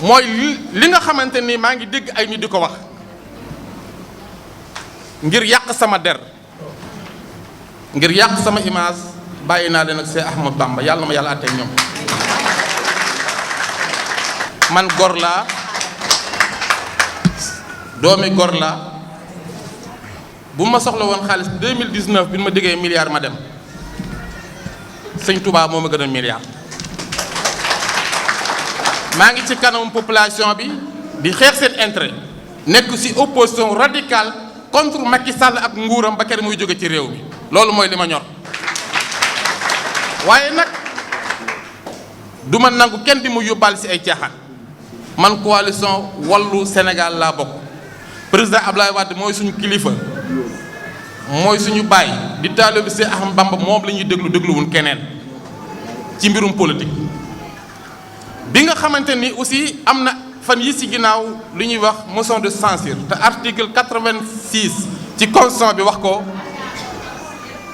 mooy li nga xamante ni maa ngi dégg ay nit di ko wax ngir yàq sama der ngir yàq sama image bàyyi naa leen ak Cheikh Ahmadou Bamba yàlla na ma yàlla àtteeg ñoom. man gor laa doomi gor laa bu ma soxla woon xaalis 2019 bi ma diggee milliard ma dem sëñ Touba moo ma gën a milliard. maa ngi ci kanam population bi di xeex seen intérêt nekk ci opposition radicale contre Macky Sall ak nguuram ba kere muy jóge ci réew mi loolu mooy li ma ñor. waaye nag du ma nangu kenn di mu yóbbaale ci ay caaxaan man coalition Wallu Sénégal laa bokk président Abdoulaye Wade mooy suñu kilifa mooy suñu baay di taalibe bi Cheikh Ahmadou Bamba moom la ñuy dégluwun keneen ci mbirum politique. bi nga xamante ni aussi am na fan yi ci ginnaaw lu ñuy wax motion de censure te article 86 ci constitution bi wax ko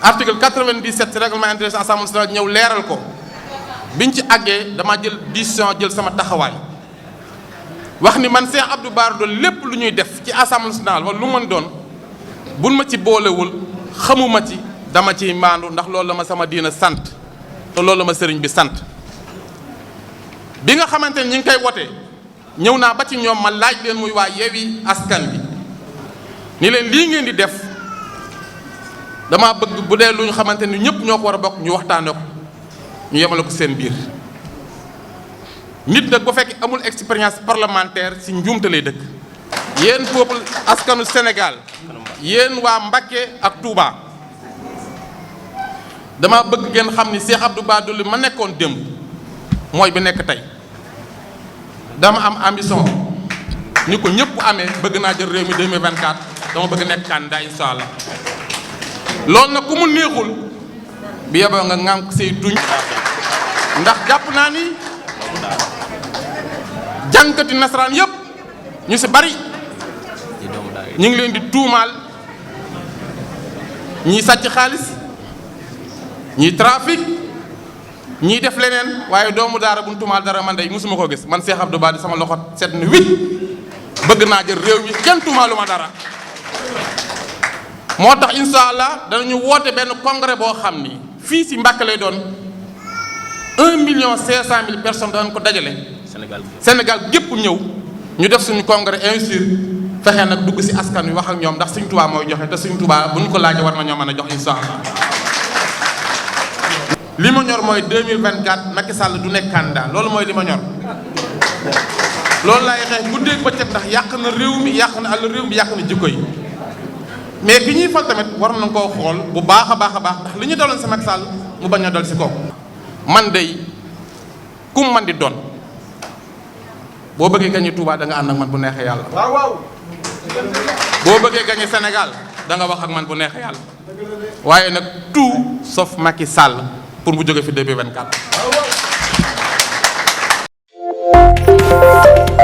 article 97 ci règlement intérieur Assemblée nationale ñëw leeral ko biñ ci àggee dama jël décision jël sama taxawaay wax ni man Cheikh Abdou Bara Dolly lépp lu ñuy def ci Assemblée nationale wala lu mën doon buñ ma ci boolewul xamuma ci dama ciy maandu ndax loolu la ma sama diina sant te loolu la ma sëriñ bi sant. bi nga xamante ni ñi ngi koy wote ñëw naa ba ci ñoom ma laaj leen muy waa Yewwi Askan Wi ni leen lii ngeen di def dama bëgg bu dee lu ñu xamante ni ñëpp ñoo ko war a bokk ñu waxtaane ko ñu yemale ko seen biir. nit nag bu fekk amul expérience parlementaire ci njuumte lay dëkk. yéen peuple askanu Sénégal yéen waa Mbacké ak Touba dama bëgg ngeen xam ni Cheikh Abdou Bara Dolly ma nekkoon démb mooy bi nekk tey. dama am ambition ni ko ñëpp amee bëgg naa jël réew mi 2024 dama bëgg nekk candidat incha allah loolu nag ku mu neexul bi yeboo nga ŋànk say tuñ ndax jàpp naa ni jànkati nasaraan yëpp ñu ci bari ñu ngi leen di tuumaal ñii sàcc xaalis ñii trafic ñii def leneen waaye doomu daara bu ñu tuumaal dara man day mosuma koo gis man Cheikh Abdou Bara sama loxo set na wit bëgg naa jël réew mi kenn tuumaalu ma dara. moo tax incha allah danañu woote benn congrès boo xam ni fii ci Mbacké lay doon 1,5 million personnes danañ ko dajale. Sénégal gépp ñëw ñu def suñu congrès investir fexe nag dugg ci askan wi wax ak ñoom ndax Sëñ Tuubaa mooy joxe te Sëñ Tuubaa bu ñu ko laajee war na ñoo mën a jox incha allah. li ma ñor mooy 2024 Macky Sall du nekk candidat loolu mooy li ma ñor loolu laay xeex guddeeg bëccëg ndax yàq na réew mi yàq na àll réew mi yàq na jikko yi mais ki ñuy fal tamit war nañ koo xool bu baax a baax a baax ndax li ñu daloon si Macky Sall mu bañ a dal si kaw. man day kum man di doon boo bëggee gañe Touba da nga ànd ak man bu neexee yàlla. waaw waaw. boo bëggee gañe Sénégal da nga wax ak man bu neexee yàlla waaye nag tout sauf Macky Sall. pour mu jóge fi 2024